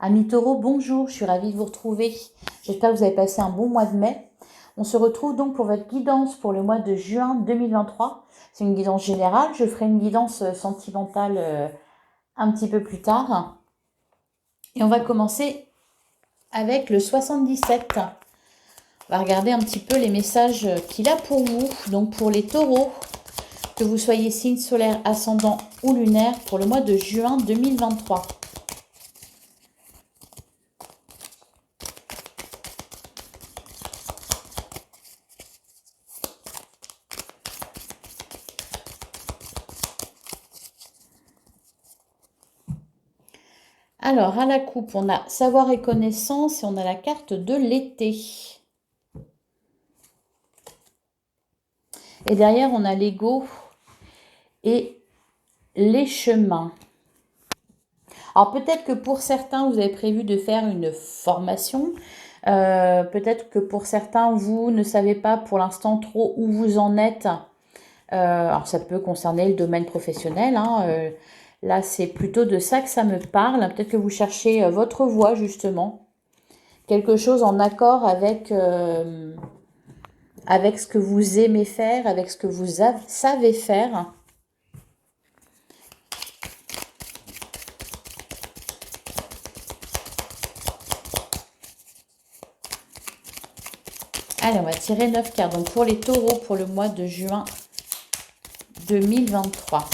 Amis taureaux, bonjour, je suis ravie de vous retrouver. J'espère que vous avez passé un bon mois de mai. On se retrouve donc pour votre guidance pour le mois de juin 2023. C'est une guidance générale, je ferai une guidance sentimentale un petit peu plus tard. Et on va commencer avec le 77. On va regarder un petit peu les messages qu'il a pour vous. Donc pour les taureaux, que vous soyez signe solaire, ascendant ou lunaire, pour le mois de juin 2023. Alors, à la coupe, on a savoir et connaissance et on a la carte de l'été. Et derrière, on a l'ego et les chemins. Alors, peut-être que pour certains, vous avez prévu de faire une formation. Peut-être que pour certains, vous ne savez pas pour l'instant trop où vous en êtes. Alors, ça peut concerner le domaine professionnel, hein. Là, c'est plutôt de ça que ça me parle. Peut-être que vous cherchez votre voie, justement. Quelque chose en accord avec ce que vous aimez faire, avec ce que vous savez faire. Allez, on va tirer 9 cartes. Donc, pour les taureaux, pour le mois de juin 2023.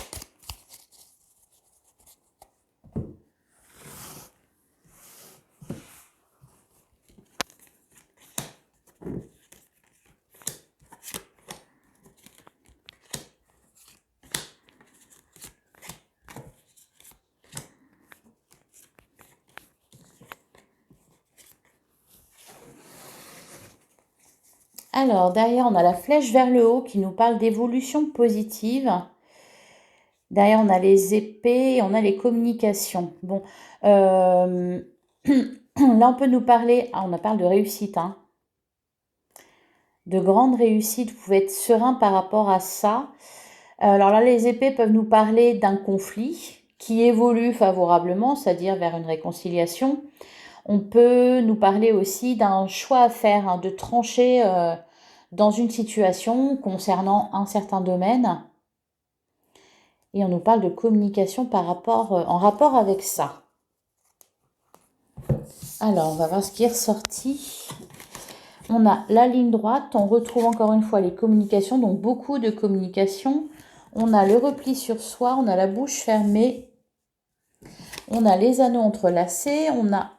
Alors, derrière, on a la flèche vers le haut qui nous parle d'évolution positive. Derrière, on a les épées et on a les communications. Bon, là, on peut nous parler... Ah, on parle de réussite, hein. De grande réussite, vous pouvez être serein par rapport à ça. Alors là, les épées peuvent nous parler d'un conflit qui évolue favorablement, c'est-à-dire vers une réconciliation. On peut nous parler aussi d'un choix à faire, hein, de trancher dans une situation concernant un certain domaine. Et on nous parle de communication en rapport avec ça. Alors, on va voir ce qui est ressorti. On a la ligne droite, on retrouve encore une fois les communications, donc beaucoup de communication. On a le repli sur soi, on a la bouche fermée, on a les anneaux entrelacés, on a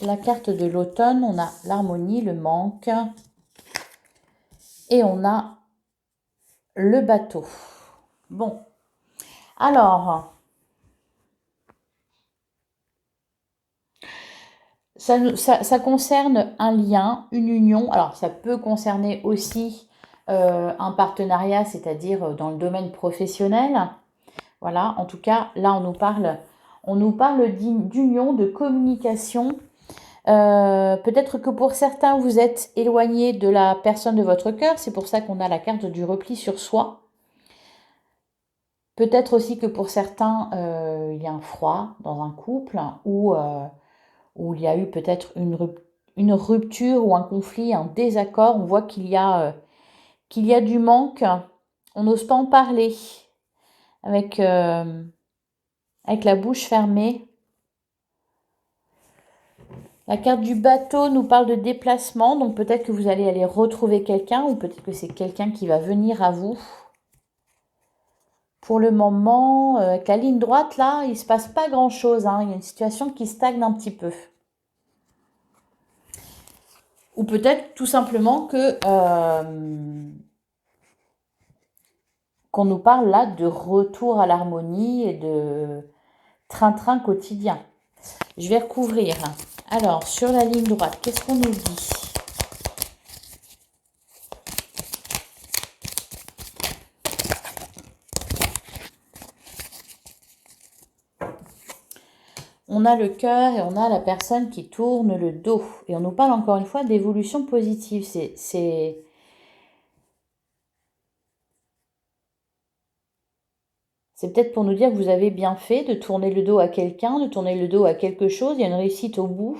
la carte de l'automne, on a l'harmonie, le manque, et on a le bateau. Bon, alors, ça concerne un lien, une union. Alors, ça peut concerner aussi un partenariat, c'est-à-dire dans le domaine professionnel. Voilà, en tout cas, là, on nous parle d'union, de communication. Peut-être que pour certains, vous êtes éloigné de la personne de votre cœur. C'est pour ça qu'on a la carte du repli sur soi. Peut-être aussi que pour certains, il y a un froid dans un couple ou il y a eu peut-être une rupture ou un conflit, un désaccord. On voit qu'il y a du manque. On n'ose pas en parler avec la bouche fermée. La carte du bateau nous parle de déplacement, donc peut-être que vous allez aller retrouver quelqu'un ou peut-être que c'est quelqu'un qui va venir à vous. Pour le moment, avec la ligne droite, là, il ne se passe pas grand-chose, hein. Il y a une situation qui stagne un petit peu. Ou peut-être tout simplement qu'on nous parle là de retour à l'harmonie et de train-train quotidien. Je vais recouvrir. Alors, sur la ligne droite, qu'est-ce qu'on nous dit ? On a le cœur et on a la personne qui tourne le dos. Et on nous parle encore une fois d'évolution positive. C'est peut-être pour nous dire que vous avez bien fait de tourner le dos à quelqu'un, de tourner le dos à quelque chose. Il y a une réussite au bout,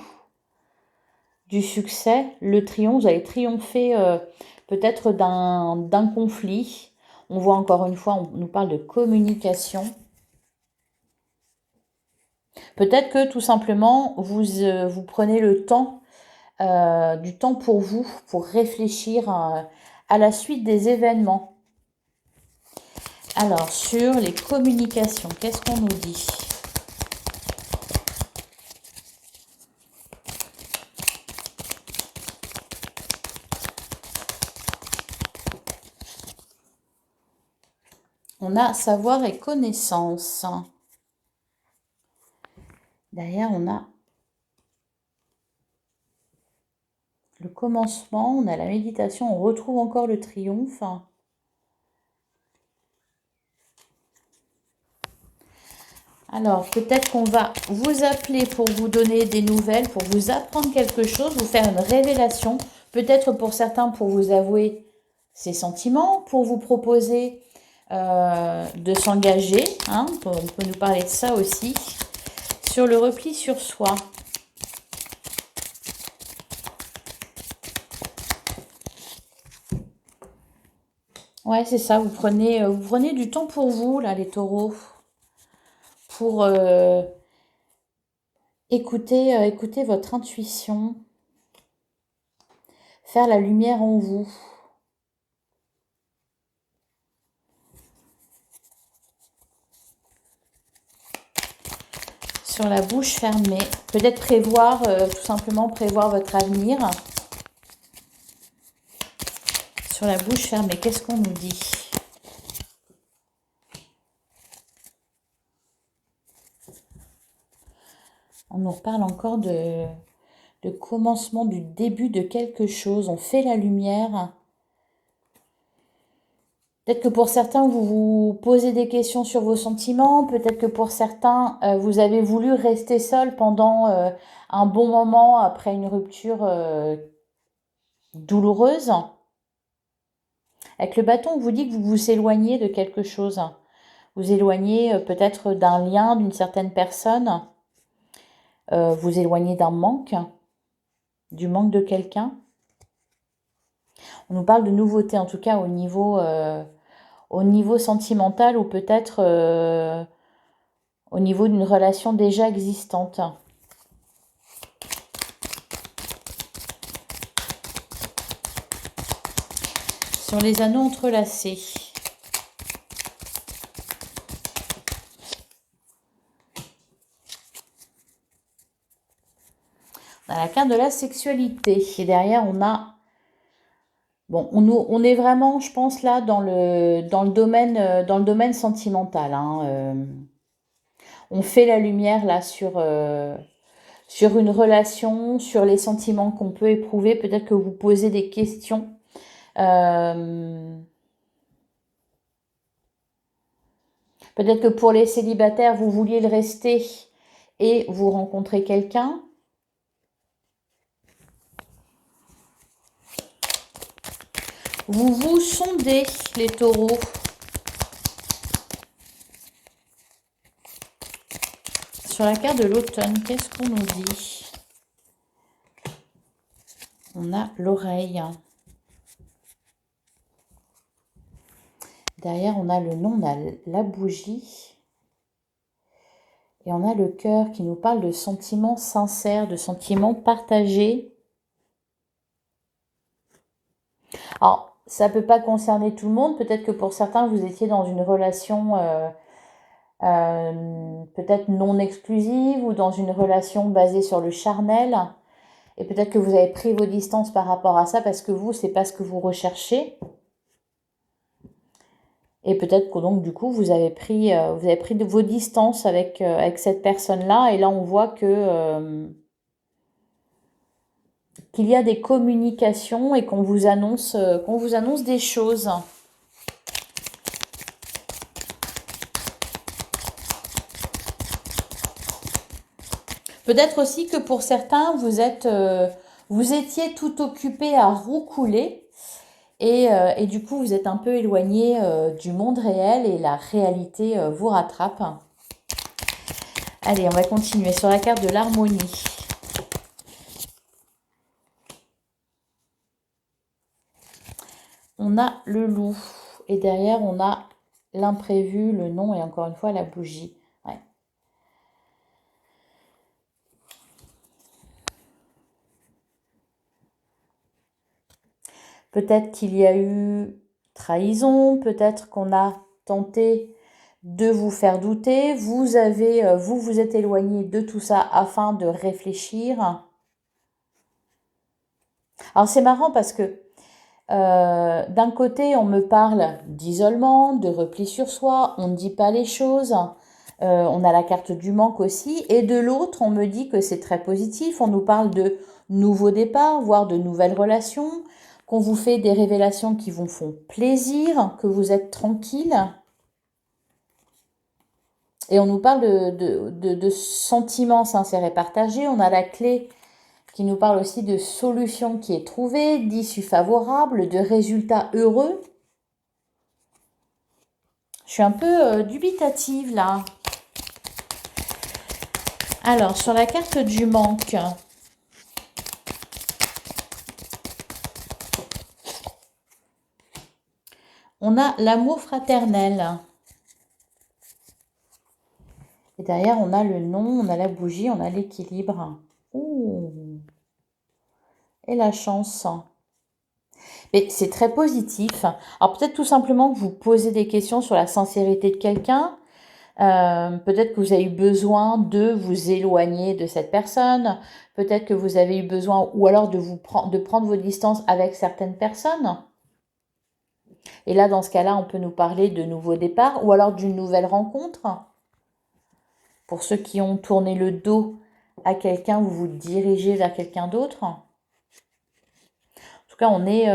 du succès, le triomphe. Vous allez triompher peut-être d'un conflit. On voit encore une fois, on nous parle de communication. Peut-être que tout simplement, vous prenez le temps, du temps pour vous, pour réfléchir à la suite des événements. Alors, sur les communications, qu'est-ce qu'on nous dit? On a savoir et connaissance. Derrière, on a le commencement, on a la méditation, on retrouve encore le triomphe. Alors, peut-être qu'on va vous appeler pour vous donner des nouvelles, pour vous apprendre quelque chose, vous faire une révélation. Peut-être pour certains, pour vous avouer ses sentiments, pour vous proposer de s'engager. Hein, on peut nous parler de ça aussi. Sur le repli sur soi. Ouais, c'est ça, vous prenez du temps pour vous, là, les taureaux. Pour écouter votre intuition. Faire la lumière en vous. Sur la bouche fermée. Peut-être prévoir, tout simplement prévoir votre avenir. Sur la bouche fermée, qu'est-ce qu'on nous dit? On nous reparle encore de commencement, du début de quelque chose. On fait la lumière. Peut-être que pour certains, vous vous posez des questions sur vos sentiments. Peut-être que pour certains, vous avez voulu rester seul pendant un bon moment après une rupture douloureuse. Avec le bâton, on vous dit que vous vous éloignez de quelque chose. Vous éloignez peut-être d'un lien, d'une certaine personne. Vous éloignez d'un manque, du manque de quelqu'un. On nous parle de nouveauté, en tout cas au niveau sentimental ou peut-être au niveau d'une relation déjà existante. Sur les anneaux entrelacés. On a la carte de la sexualité. Et derrière, on a... Bon, on est vraiment, je pense, là, dans le domaine sentimental. Hein, on fait la lumière, là, sur une relation, sur les sentiments qu'on peut éprouver. Peut-être que vous posez des questions. Peut-être que pour les célibataires, vous vouliez le rester et vous rencontrez quelqu'un. Vous vous sondez, les taureaux. Sur la carte de l'automne, qu'est-ce qu'on nous dit? On a l'oreille. Derrière, on a le nom, on a la bougie. Et on a le cœur qui nous parle de sentiments sincères, de sentiments partagés. Alors, ça ne peut pas concerner tout le monde. Peut-être que pour certains, vous étiez dans une relation peut-être non exclusive ou dans une relation basée sur le charnel. Et peut-être que vous avez pris vos distances par rapport à ça parce que vous, c'est pas ce que vous recherchez. Et peut-être que donc du coup, vous avez pris de vos distances avec cette personne-là. Et là, on voit que qu'il y a des communications et qu'on vous annonce des choses. Peut-être aussi que pour certains, vous étiez tout occupé à roucouler Et du coup, vous êtes un peu éloigné du monde réel et la réalité vous rattrape. Allez, on va continuer sur la carte de l'harmonie. On a le loup et derrière, on a l'imprévu, le non et encore une fois la bougie. Ouais. Peut-être qu'il y a eu trahison, peut-être qu'on a tenté de vous faire douter. Vous êtes éloigné de tout ça afin de réfléchir. Alors c'est marrant parce que d'un côté, on me parle d'isolement, de repli sur soi, on ne dit pas les choses. On a la carte du manque aussi. Et de l'autre, on me dit que c'est très positif. On nous parle de nouveaux départs, voire de nouvelles relations, qu'on vous fait des révélations qui vous font plaisir, que vous êtes tranquille. Et on nous parle de sentiments sincères et partagés. On a la clé qui nous parle aussi de solutions qui est trouvée, d'issues favorables, de résultats heureux. Je suis un peu dubitative là. Alors, sur la carte du manque, on a l'amour fraternel. Et derrière, on a le non, on a la bougie, on a l'équilibre. Ouh. Et la chance. Mais c'est très positif. Alors peut-être tout simplement que vous posez des questions sur la sincérité de quelqu'un. Peut-être que vous avez eu besoin de vous éloigner de cette personne. Peut-être que vous avez eu besoin, ou alors de prendre vos distances avec certaines personnes. Et là, dans ce cas-là, on peut nous parler de nouveaux départs ou alors d'une nouvelle rencontre. Pour ceux qui ont tourné le dos à quelqu'un, vous vous dirigez vers quelqu'un d'autre. En tout cas, on est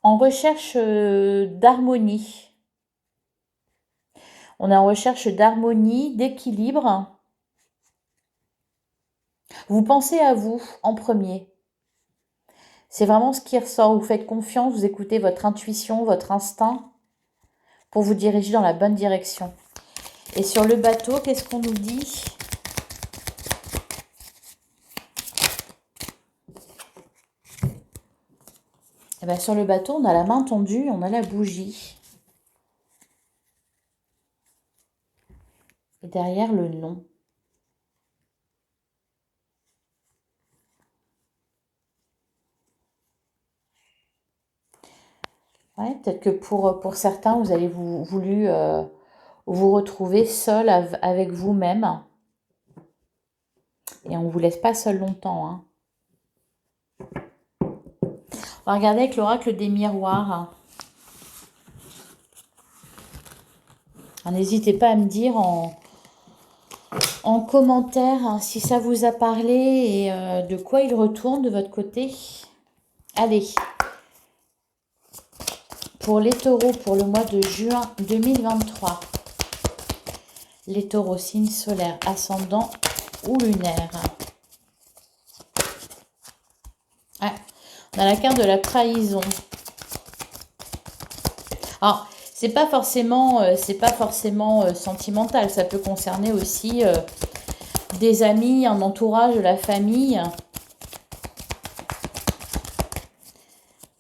en recherche d'harmonie. On est en recherche d'harmonie, d'équilibre. Vous pensez à vous en premier. C'est vraiment ce qui ressort. Vous faites confiance, vous écoutez votre intuition, votre instinct pour vous diriger dans la bonne direction. Et sur le bateau, qu'est-ce qu'on nous dit ? Eh bien, sur le bateau, on a la main tendue, on a la bougie. Et derrière, le non. Ouais, peut-être que pour certains, vous avez voulu vous retrouver seul avec vous-même. Et on ne vous laisse pas seul longtemps. Hein. On va regarder avec l'oracle des miroirs. N'hésitez pas à me dire en commentaire si ça vous a parlé et de quoi il retourne de votre côté. Allez. Pour les taureaux, pour le mois de juin 2023. Les taureaux, signe solaire, ascendant ou lunaire. Ah, on a la carte de la trahison. Alors, c'est pas forcément sentimental. Ça peut concerner aussi des amis, un entourage, de la famille.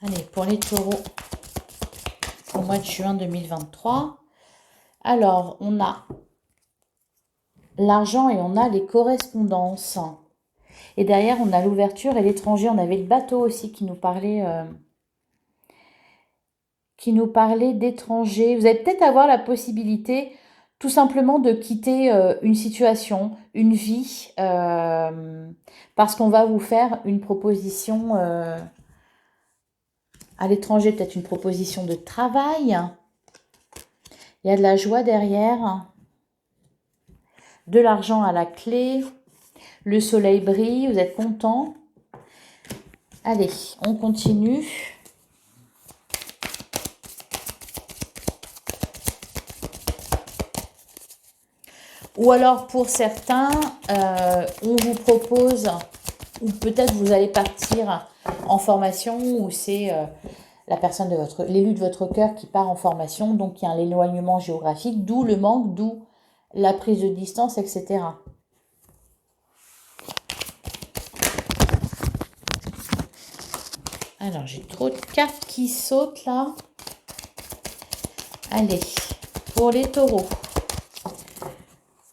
Allez, pour les taureaux, au mois de juin 2023. Alors, on a l'argent et on a les correspondances. Et derrière, on a l'ouverture et l'étranger. On avait le bateau aussi qui nous parlait d'étrangers. Vous allez peut-être avoir la possibilité tout simplement de quitter une situation, une vie, parce qu'on va vous faire une proposition à l'étranger, peut-être une proposition de travail. Il y a de la joie derrière, de l'argent à la clé, le soleil brille, vous êtes content. Allez, on continue. Ou alors pour certains, on vous propose ou peut-être vous allez partir en formation, ou c'est la personne l'élu de votre cœur qui part en formation, donc il y a un éloignement géographique, d'où le manque, d'où la prise de distance, etc. Alors, j'ai trop de cartes qui sautent là. Allez, pour les taureaux,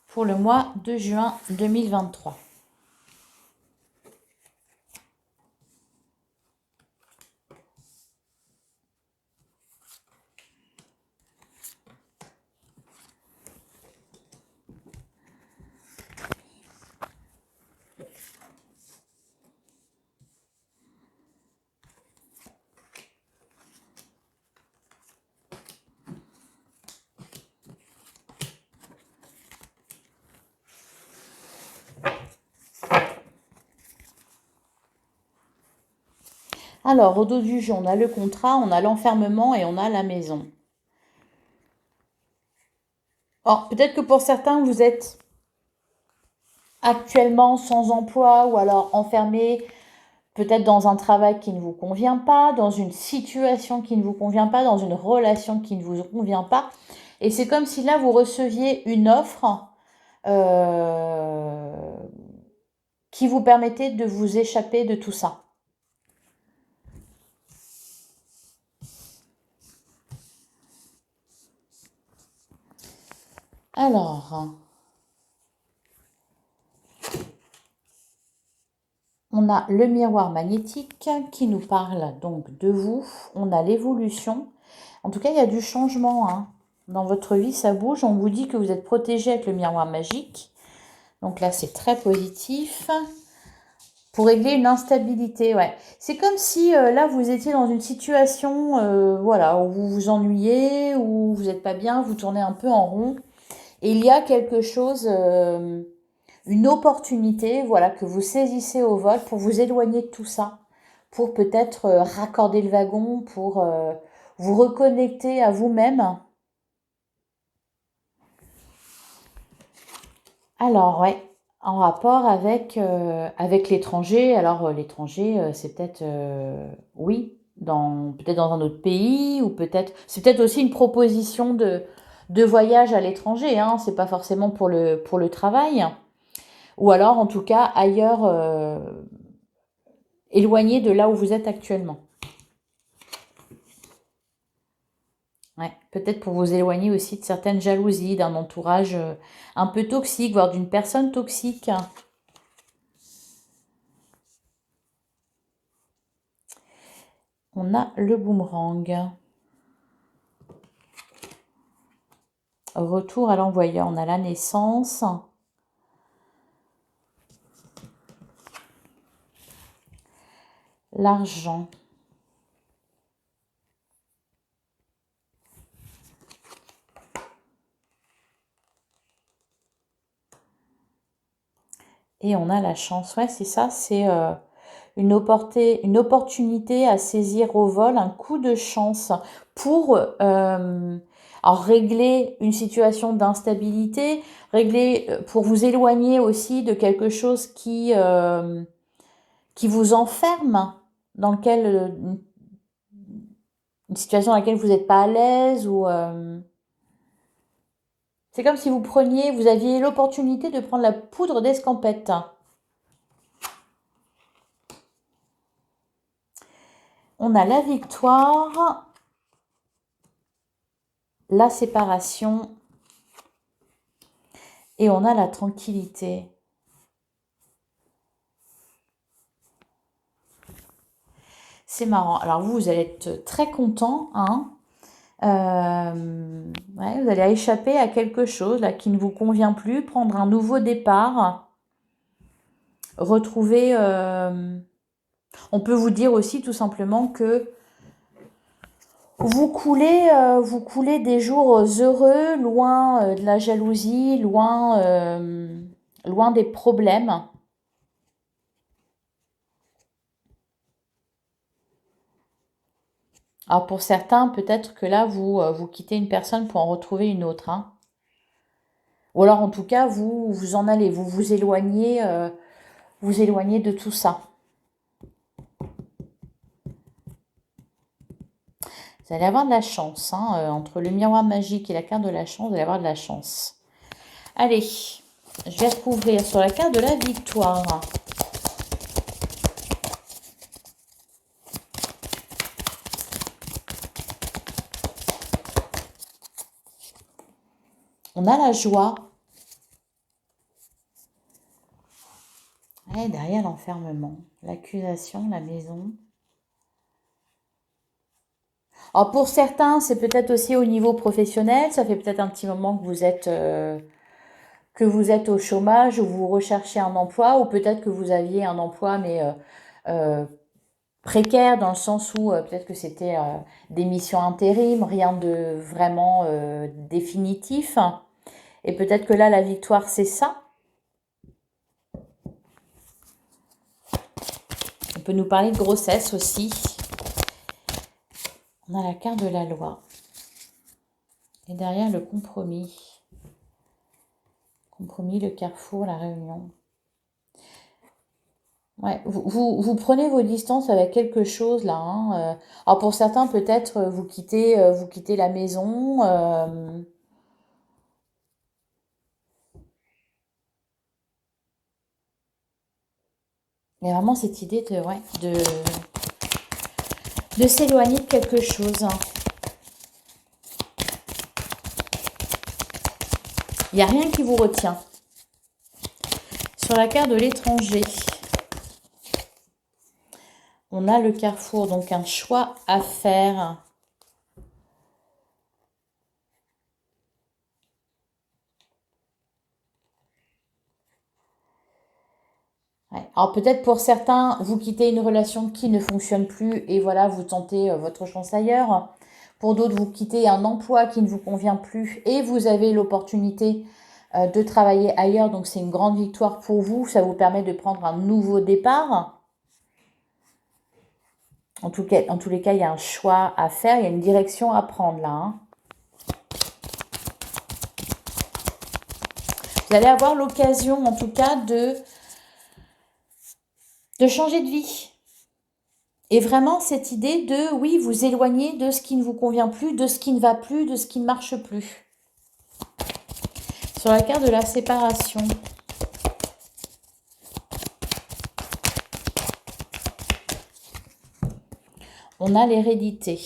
pour le mois de juin 2023. Alors, au dos du jeu, on a le contrat, on a l'enfermement et on a la maison. Or, peut-être que pour certains, vous êtes actuellement sans emploi ou alors enfermé, peut-être dans un travail qui ne vous convient pas, dans une situation qui ne vous convient pas, dans une relation qui ne vous convient pas. Et c'est comme si là, vous receviez une offre qui vous permettait de vous échapper de tout ça. Alors, on a le miroir magnétique qui nous parle donc de vous. On a l'évolution. En tout cas, il y a du changement, hein. Dans votre vie, ça bouge. On vous dit que vous êtes protégé avec le miroir magique. Donc là, c'est très positif. Pour régler une instabilité, ouais. C'est comme si là, vous étiez dans une situation voilà, où vous vous ennuyez, où vous n'êtes pas bien, vous tournez un peu en rond. Et il y a quelque chose, une opportunité, voilà, que vous saisissez au vol pour vous éloigner de tout ça, pour peut-être raccorder le wagon, pour vous reconnecter à vous-même. Alors, ouais, en rapport avec l'étranger. Alors, l'étranger, c'est peut-être, oui, peut-être dans un autre pays, ou peut-être, c'est peut-être aussi une proposition de voyage à l'étranger, hein. C'est pas forcément pour le travail. Ou alors, en tout cas, ailleurs, éloigné de là où vous êtes actuellement. Ouais, peut-être pour vous éloigner aussi de certaines jalousies, d'un entourage un peu toxique, voire d'une personne toxique. On a le boomerang. Retour à l'envoyeur. On a la naissance. L'argent. Et on a la chance. Ouais, c'est ça. C'est une opportunité à saisir au vol, un coup de chance pour régler une situation d'instabilité, pour vous éloigner aussi de quelque chose qui vous enferme, dans lequel une situation dans laquelle vous n'êtes pas à l'aise, ou c'est comme si vous aviez l'opportunité de prendre la poudre d'escampette. On a la victoire, la séparation et on a la tranquillité. C'est marrant. Alors vous allez être très content, hein. Ouais, vous allez échapper à quelque chose là, qui ne vous convient plus, prendre un nouveau départ, retrouver... on peut vous dire aussi tout simplement que vous coulez des jours heureux, loin de la jalousie, loin des problèmes. Alors pour certains, peut-être que là, vous quittez une personne pour en retrouver une autre, hein. Ou alors en tout cas, vous en allez, vous vous éloigner de tout ça. Vous allez avoir de la chance, hein, entre le miroir magique et la carte de la chance, vous allez avoir de la chance. Allez, je vais recouvrir sur la carte de la victoire. On a la joie. Et derrière l'enfermement, l'accusation, la maison. Alors pour certains, c'est peut-être aussi au niveau professionnel. Ça fait peut-être un petit moment que vous êtes au chômage ou vous recherchez un emploi, ou peut-être que vous aviez un emploi mais précaire dans le sens où peut-être que c'était des missions intérim, rien de vraiment définitif. Et peut-être que là, la victoire, c'est ça. On peut nous parler de grossesse aussi. On a la carte de la loi. Et derrière, le compromis. Compromis, le carrefour, la réunion. Ouais, vous prenez vos distances avec quelque chose là. Hein. Alors pour certains, peut-être vous quittez la maison. Il y a vraiment cette idée de s'éloigner de quelque chose. Hein. Il n'y a rien qui vous retient. Sur la carte de l'étranger, on a le carrefour, donc un choix à faire. Ouais. Alors peut-être pour certains, vous quittez une relation qui ne fonctionne plus et voilà, vous tentez votre chance ailleurs. Pour d'autres, vous quittez un emploi qui ne vous convient plus et vous avez l'opportunité de travailler ailleurs. Donc c'est une grande victoire pour vous. Ça vous permet de prendre un nouveau départ. En tous les cas, il y a un choix à faire. Il y a une direction à prendre là. Hein. Vous allez avoir l'occasion en tout cas de changer de vie. Et vraiment cette idée de, oui, vous éloigner de ce qui ne vous convient plus, de ce qui ne va plus, de ce qui ne marche plus. Sur la carte de la séparation. On a l'hérédité.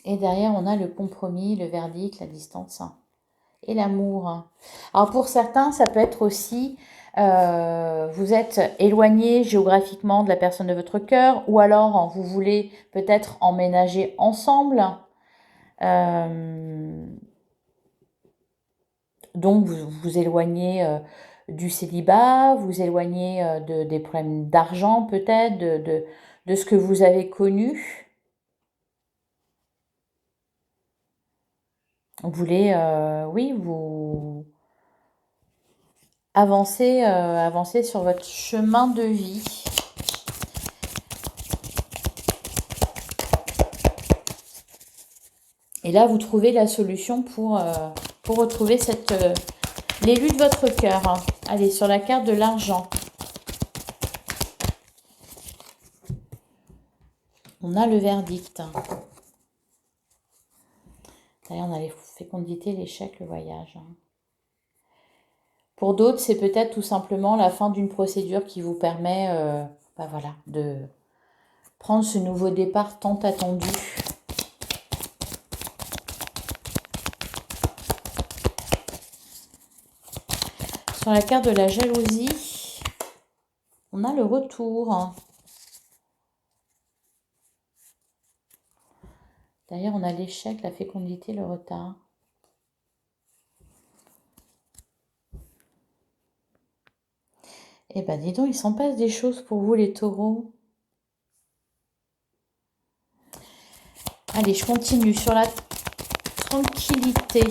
Et derrière, on a le compromis, le verdict, la distance et l'amour. Alors pour certains, ça peut être aussi, vous êtes éloigné géographiquement de la personne de votre cœur, ou alors vous voulez peut-être emménager ensemble. Donc vous vous éloignez du célibat, vous éloignez des problèmes d'argent peut-être, de ce que vous avez connu. Vous voulez, oui, vous avancer sur votre chemin de vie. Et là, vous trouvez la solution pour retrouver l'élu de votre cœur. Hein. Allez, sur la carte de l'argent. On a le verdict. D'ailleurs, on a les fécondités, l'échec, le voyage. Hein. Pour d'autres, c'est peut-être tout simplement la fin d'une procédure qui vous permet voilà, de prendre ce nouveau départ tant attendu. Sur la carte de la jalousie, on a le retour. D'ailleurs, on a l'échec, la fécondité, le retard. Eh ben, dis donc, il s'en passe des choses pour vous, les taureaux. Allez, je continue sur la tranquillité.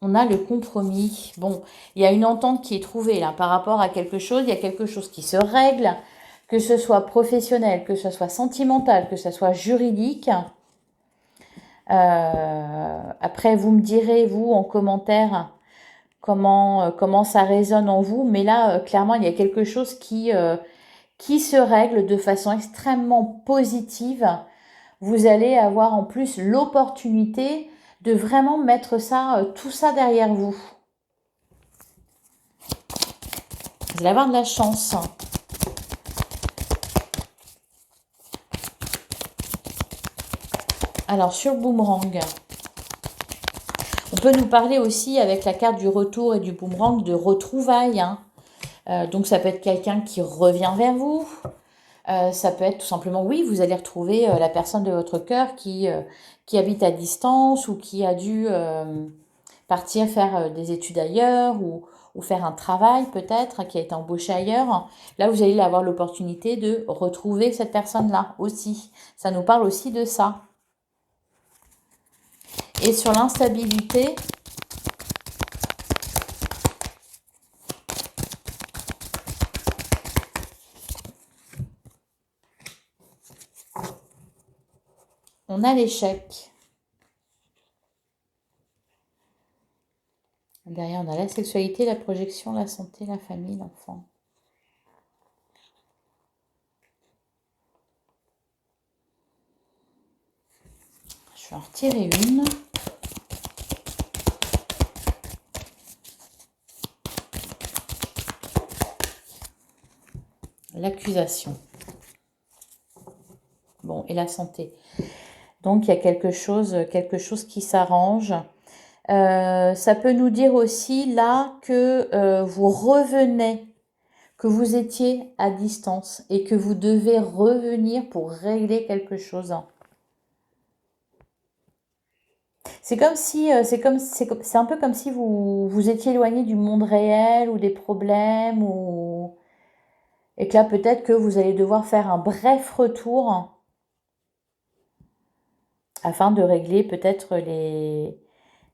On a le compromis. Bon, il y a une entente qui est trouvée là par rapport à quelque chose. Il y a quelque chose qui se règle, que ce soit professionnel, que ce soit sentimental, que ce soit juridique. Après, vous me direz, vous, en commentaire, comment ça résonne en vous. Mais là, clairement, il y a quelque chose qui se règle de façon extrêmement positive. Vous allez avoir en plus l'opportunité de vraiment mettre ça, tout ça derrière vous. Vous allez avoir de la chance. Alors, sur le boomerang, on peut nous parler aussi avec la carte du retour et du boomerang de retrouvailles. Hein. Donc, ça peut être quelqu'un qui revient vers vous. Ça peut être tout simplement, oui, vous allez retrouver la personne de votre cœur qui habite à distance ou qui a dû partir faire des études ailleurs ou faire un travail peut-être, qui a été embauché ailleurs. Là, vous allez avoir l'opportunité de retrouver cette personne-là aussi. Ça nous parle aussi de ça. Et sur l'instabilité, on a l'échec. Derrière, on a la sexualité, la projection, la santé, la famille, l'enfant. Je vais en retirer une. L'accusation. Bon, et la santé. Donc, il y a quelque chose qui s'arrange. Ça peut nous dire aussi là que vous revenez, que vous étiez à distance et que vous devez revenir pour régler quelque chose. C'est comme si, c'est un peu comme si vous étiez éloigné du monde réel ou des problèmes et que là peut-être que vous allez devoir faire un bref retour afin de régler peut-être les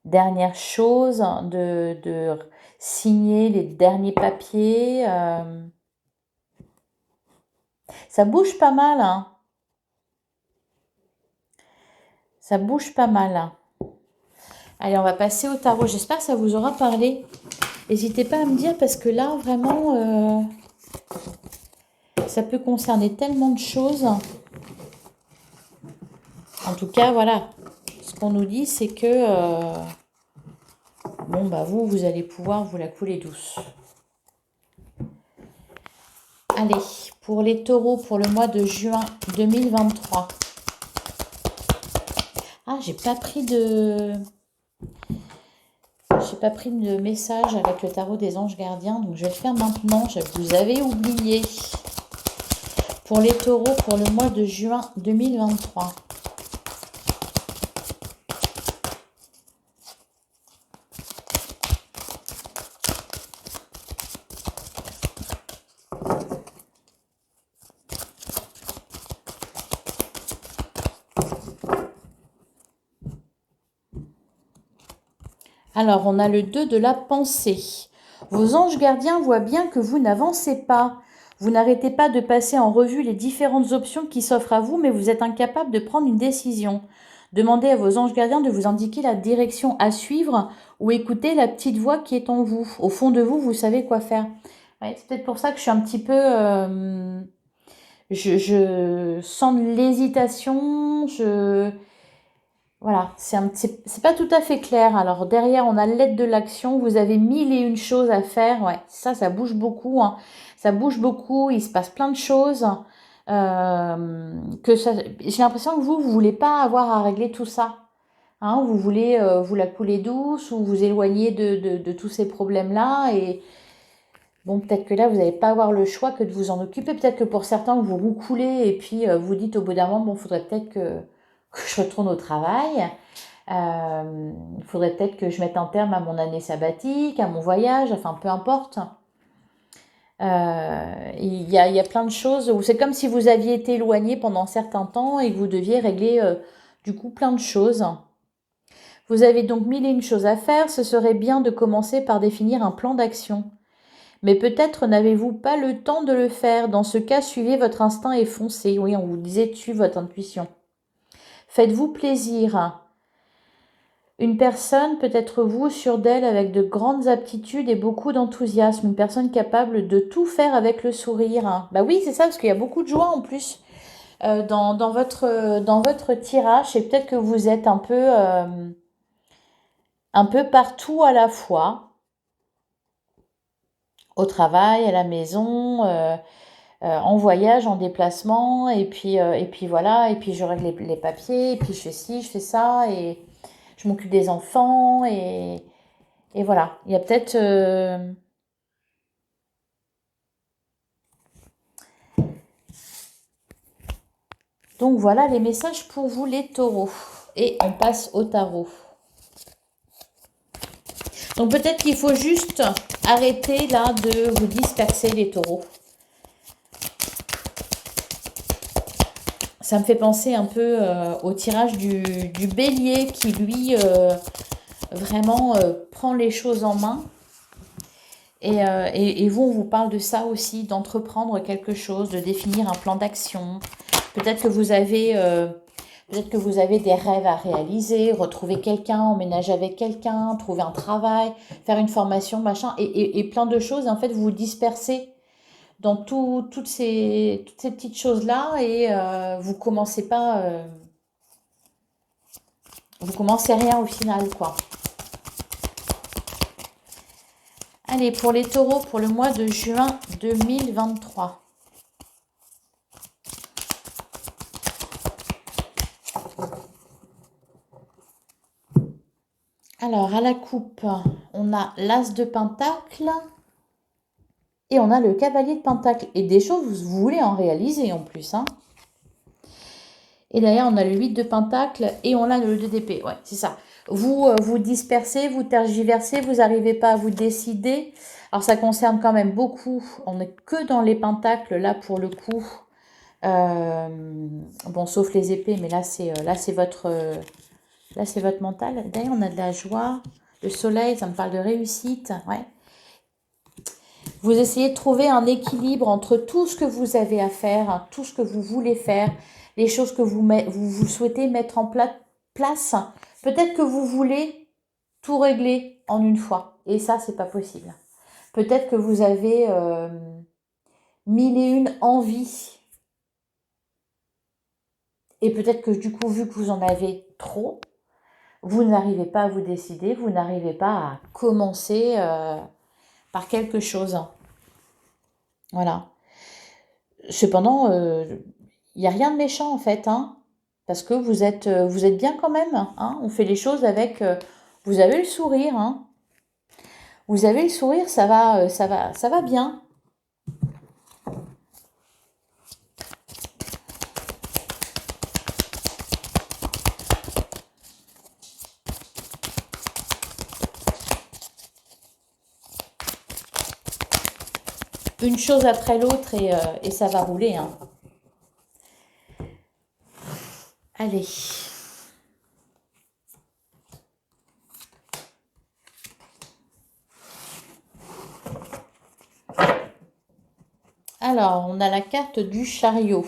dernières choses, de signer les derniers papiers. Ça bouge pas mal, hein. Ça bouge pas mal. Allez, on va passer au tarot. J'espère que ça vous aura parlé. N'hésitez pas à me dire parce que là, vraiment, ça peut concerner tellement de choses. En tout cas, voilà. Ce qu'on nous dit, c'est que bon, bah vous allez pouvoir vous la couler douce. Allez, pour les taureaux, pour le mois de juin 2023. Ah, j'ai pas pris de message avec le tarot des anges gardiens, donc je vais le faire maintenant. Je vous avais oublié. Pour les taureaux, pour le mois de juin 2023. Alors, on a le 2 de la pensée. Vos anges gardiens voient bien que vous n'avancez pas. Vous n'arrêtez pas de passer en revue les différentes options qui s'offrent à vous, mais vous êtes incapable de prendre une décision. Demandez à vos anges gardiens de vous indiquer la direction à suivre ou écoutez la petite voix qui est en vous. Au fond de vous, vous savez quoi faire. Ouais, c'est peut-être pour ça que je suis un petit peu... je sens de l'hésitation, Voilà, c'est pas tout à fait clair. Alors derrière, on a l'aide de l'action. Vous avez 1001 choses à faire. Ouais, ça bouge beaucoup. Hein. Ça bouge beaucoup. Il se passe plein de choses. J'ai l'impression que vous voulez pas avoir à régler tout ça. Hein, vous voulez vous la couler douce ou vous éloigner de tous ces problèmes-là. Et bon, peut-être que là, vous n'allez pas avoir le choix que de vous en occuper. Peut-être que pour certains, vous coulez et puis vous dites au bout d'un moment, bon, il faudrait peut-être que je retourne au travail. Il faudrait peut-être que je mette un terme à mon année sabbatique, à mon voyage, enfin peu importe. Il y a plein de choses où c'est comme si vous aviez été éloigné pendant un certain temps et que vous deviez régler du coup plein de choses. Vous avez donc 1001 choses à faire. Ce serait bien de commencer par définir un plan d'action. Mais peut-être n'avez-vous pas le temps de le faire. Dans ce cas, suivez votre instinct et foncez. Oui, on vous disait, suivez votre intuition. Faites-vous plaisir. Une personne peut être vous, sûre d'elle, avec de grandes aptitudes et beaucoup d'enthousiasme. Une personne capable de tout faire avec le sourire, hein. Bah oui, c'est ça, parce qu'il y a beaucoup de joie en plus dans votre tirage. Et peut-être que vous êtes un peu partout à la fois, au travail, à la maison, en voyage, en déplacement, et puis voilà, et puis je règle les papiers, et puis je fais ci, je fais ça, et je m'occupe des enfants, et voilà. Il y a peut-être... Donc voilà les messages pour vous les taureaux. Et on passe au tarot. Donc peut-être qu'il faut juste arrêter là de vous disperser les taureaux. Ça me fait penser un peu au tirage du bélier qui lui vraiment prend les choses en main. Et vous, on vous parle de ça aussi, d'entreprendre quelque chose, de définir un plan d'action. Peut-être que vous avez des rêves à réaliser, retrouver quelqu'un, emménager avec quelqu'un, trouver un travail, faire une formation, machin, et plein de choses. En fait, vous vous dispersez dans toutes ces petites choses-là et vous commencez rien au final, quoi. Allez, pour les taureaux, pour le mois de juin 2023. Alors, à la coupe, on a l'as de pentacle et on a le cavalier de pentacle. Et des choses, vous voulez en réaliser en plus, hein. Et derrière, on a le 8 de pentacle et on a le 2 d'épée. Ouais, c'est ça. Vous vous dispersez, vous tergiversez, vous n'arrivez pas à vous décider. Alors, ça concerne quand même beaucoup. On n'est que dans les pentacles, là, pour le coup. Bon, sauf les épées, mais là, c'est votre mental. D'ailleurs, on a de la joie. Le soleil, ça me parle de réussite. Ouais. Vous essayez de trouver un équilibre entre tout ce que vous avez à faire, hein, tout ce que vous voulez faire, les choses que vous souhaitez mettre en place. Peut-être que vous voulez tout régler en une fois. Et ça, c'est pas possible. Peut-être que vous avez mille et une envies. Et peut-être que du coup, vu que vous en avez trop, vous n'arrivez pas à vous décider, vous n'arrivez pas à commencer par quelque chose. Voilà. Cependant, il n'y a rien de méchant en fait, hein, parce que vous êtes bien quand même, hein. On fait les choses avec... vous avez le sourire, hein. Vous avez le sourire, ça va bien. Une chose après l'autre et ça va rouler, hein. Allez. Alors, on a la carte du chariot.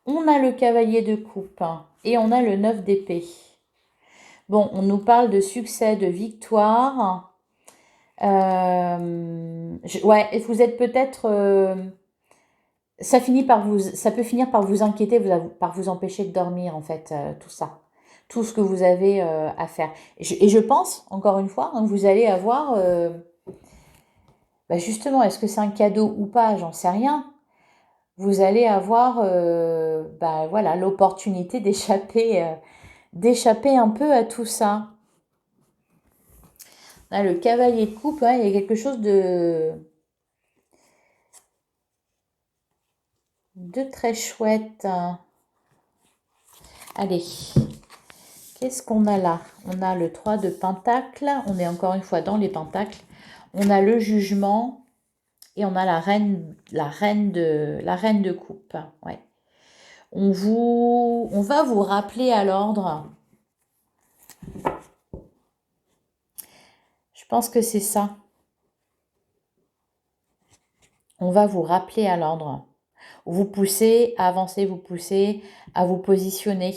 On a le cavalier de coupe et on a le 9 d'épée. Bon, on nous parle de succès, de victoire. Ouais, vous êtes peut-être... ça peut finir par vous inquiéter, par vous empêcher de dormir, en fait, tout ça. Tout ce que vous avez à faire. Et je pense, encore une fois, hein, que vous allez avoir... bah justement, est-ce que c'est un cadeau ou pas? J'en sais rien. Vous allez avoir bah, voilà, l'opportunité d'échapper un peu à tout ça. Là, le cavalier de coupe, hein, il y a quelque chose de très chouette. Allez, qu'est-ce qu'on a là? On a le 3 de pentacle, on est encore une fois dans les pentacles. On a le jugement et on a la reine de coupe. Ouais. On va vous rappeler à l'ordre. Je pense que c'est ça. On va vous rappeler à l'ordre. Vous poussez à avancer, vous poussez à vous positionner.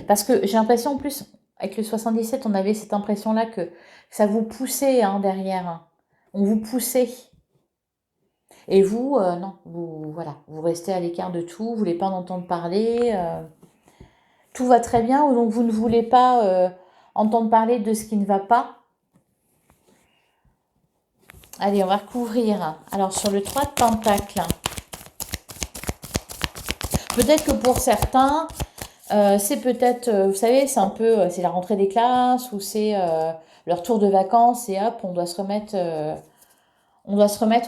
Parce que j'ai l'impression en plus, avec le 77, on avait cette impression-là que ça vous poussait hein, derrière. On vous poussait. Et vous, non, voilà, vous restez à l'écart de tout, vous voulez pas en entendre parler. Tout va très bien, ou donc vous ne voulez pas entendre parler de ce qui ne va pas. Allez, on va recouvrir. Alors, sur le 3 de Pentacle, peut-être que pour certains, c'est peut-être, vous savez, c'est un peu, c'est la rentrée des classes, ou c'est leur tour de vacances, et hop, on doit se remettre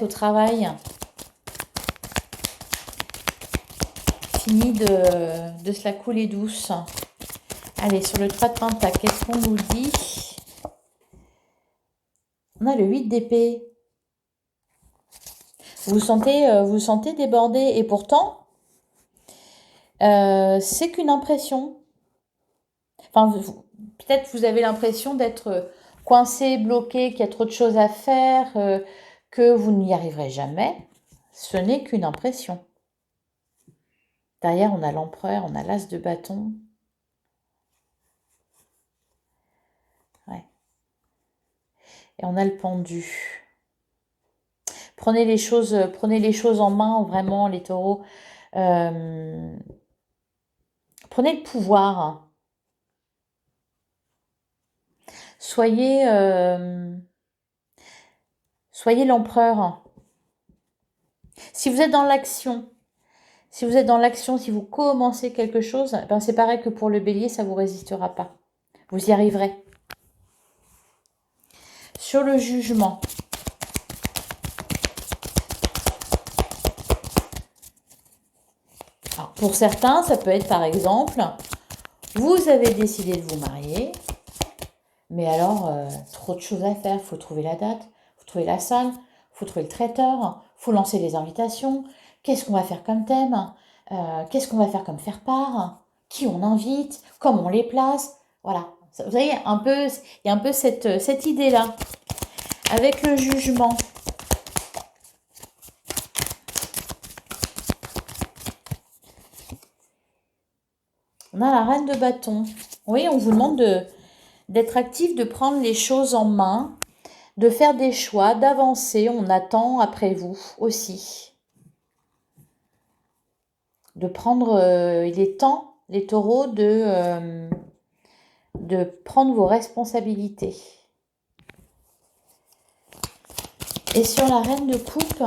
au travail. Fini de se la couler douce. Allez, sur le 3 de Pentacle, qu'est-ce qu'on nous dit? On a le 8 d'épée. Vous vous sentez débordé, et pourtant, c'est qu'une impression. Enfin, peut-être vous avez l'impression d'être coincé, bloqué, qu'il y a trop de choses à faire, que vous n'y arriverez jamais. Ce n'est qu'une impression. Derrière, on a l'empereur, on a l'as de bâton. Ouais. Et on a le pendu. Prenez les choses en main, vraiment, les taureaux. Prenez le pouvoir. Soyez l'empereur. Si vous êtes dans l'action, si vous commencez quelque chose, ben c'est pareil que pour le bélier, ça ne vous résistera pas. Vous y arriverez. Sur le jugement. Alors, pour certains, ça peut être par exemple, vous avez décidé de vous marier, mais alors, trop de choses à faire. Il faut trouver la date, il faut trouver la salle, il faut trouver le traiteur, il faut lancer les invitations. Qu'est-ce qu'on va faire comme thème? Qu'est-ce qu'on va faire comme faire-part? Qui on invite? Comment on les place? Voilà. Vous voyez, il y a un peu cette idée-là. Avec le jugement. On a la reine de bâton. Oui, on vous demande d'être actif, de prendre les choses en main, de faire des choix, d'avancer. On attend après vous aussi. De prendre, il est temps, les taureaux, de prendre vos responsabilités. Et sur la reine de coupe,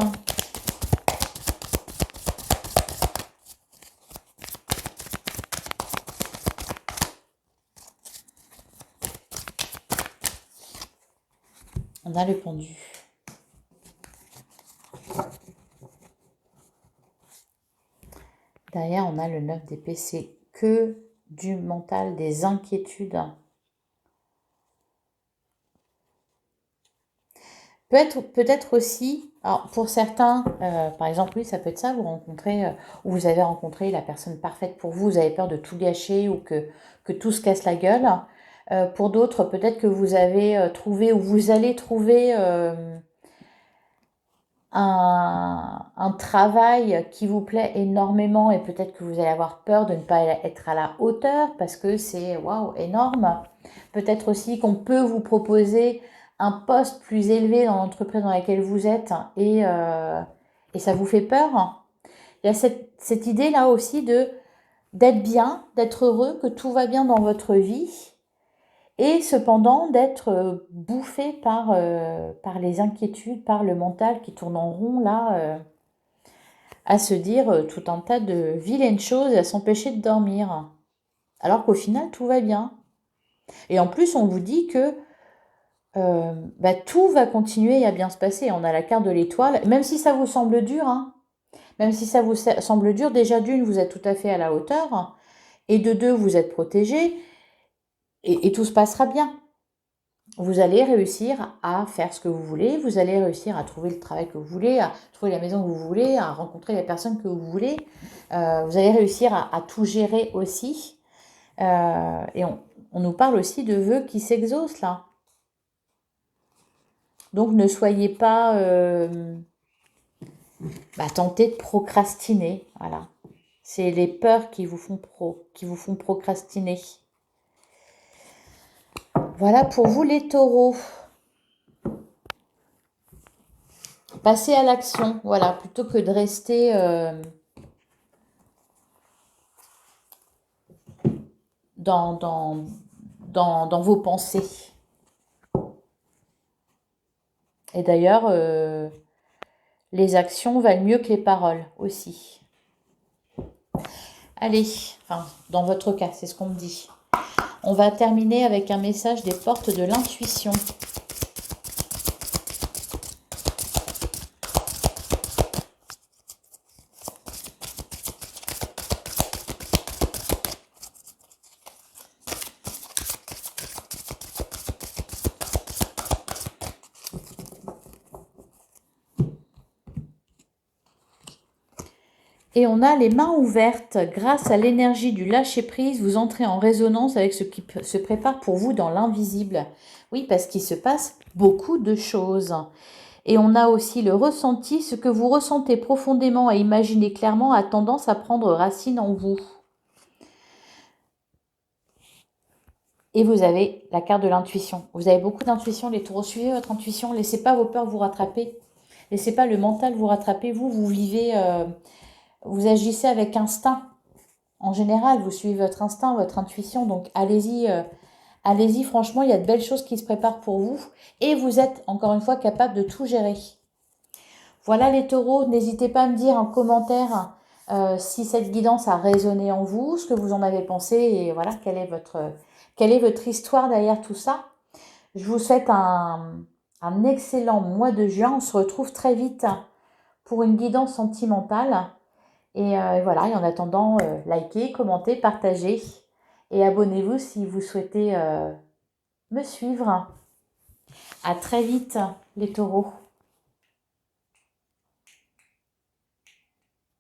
on a le pendu. Derrière, on a le 9 d'épée. C'est que du mental, des inquiétudes. Peut-être aussi, alors pour certains, par exemple, oui, ça peut être ça, ou vous avez rencontré la personne parfaite pour vous, vous avez peur de tout gâcher ou que tout se casse la gueule. Pour d'autres, peut-être que vous avez trouvé ou vous allez trouver un travail qui vous plaît énormément, et peut-être que vous allez avoir peur de ne pas être à la hauteur parce que c'est waouh, énorme. Peut-être aussi qu'on peut vous proposer un poste plus élevé dans l'entreprise dans laquelle vous êtes, et ça vous fait peur. Il y a cette idée-là aussi d'être bien, d'être heureux, que tout va bien dans votre vie, et cependant d'être bouffé par les inquiétudes, par le mental qui tourne en rond là, à se dire tout un tas de vilaines choses et à s'empêcher de dormir. Alors qu'au final, tout va bien. Et en plus, on vous dit que tout va continuer à bien se passer. On a la carte de l'étoile, même si ça vous semble dur, hein, même si ça vous semble dur, déjà d'une, vous êtes tout à fait à la hauteur, et de deux, vous êtes protégé, et tout se passera bien. Vous allez réussir à faire ce que vous voulez, vous allez réussir à trouver le travail que vous voulez, à trouver la maison que vous voulez, à rencontrer les personnes que vous voulez. Vous allez réussir à tout gérer aussi. Et on nous parle aussi de vœux qui s'exaucent là. Donc ne soyez pas tentés de procrastiner. Voilà. C'est les peurs qui vous font procrastiner. Voilà pour vous les taureaux. Passez à l'action, voilà, plutôt que de rester dans, dans, dans vos pensées. Et d'ailleurs, les actions valent mieux que les paroles aussi. Allez, enfin, dans votre cas, c'est ce qu'on me dit. On va terminer avec un message des portes de l'intuition. Et on a les mains ouvertes. Grâce à l'énergie du lâcher-prise, vous entrez en résonance avec ce qui se prépare pour vous dans l'invisible. Oui, parce qu'il se passe beaucoup de choses. Et on a aussi le ressenti. Ce que vous ressentez profondément et imaginez clairement a tendance à prendre racine en vous. Et vous avez la carte de l'intuition. Vous avez beaucoup d'intuition, les taureaux. Suivez votre intuition. Laissez pas vos peurs vous rattraper. Laissez pas le mental vous rattraper. Vous vivez... vous agissez avec instinct. En général, vous suivez votre instinct, votre intuition. Donc, allez-y, allez-y. Franchement, il y a de belles choses qui se préparent pour vous. Et vous êtes, encore une fois, capable de tout gérer. Voilà les taureaux. N'hésitez pas à me dire en commentaire si cette guidance a résonné en vous, ce que vous en avez pensé et voilà, quelle est votre histoire derrière tout ça. Je vous souhaite un excellent mois de juin. On se retrouve très vite pour une guidance sentimentale. Et voilà, et en attendant, likez, commentez, partagez et abonnez-vous si vous souhaitez me suivre. À très vite, les taureaux.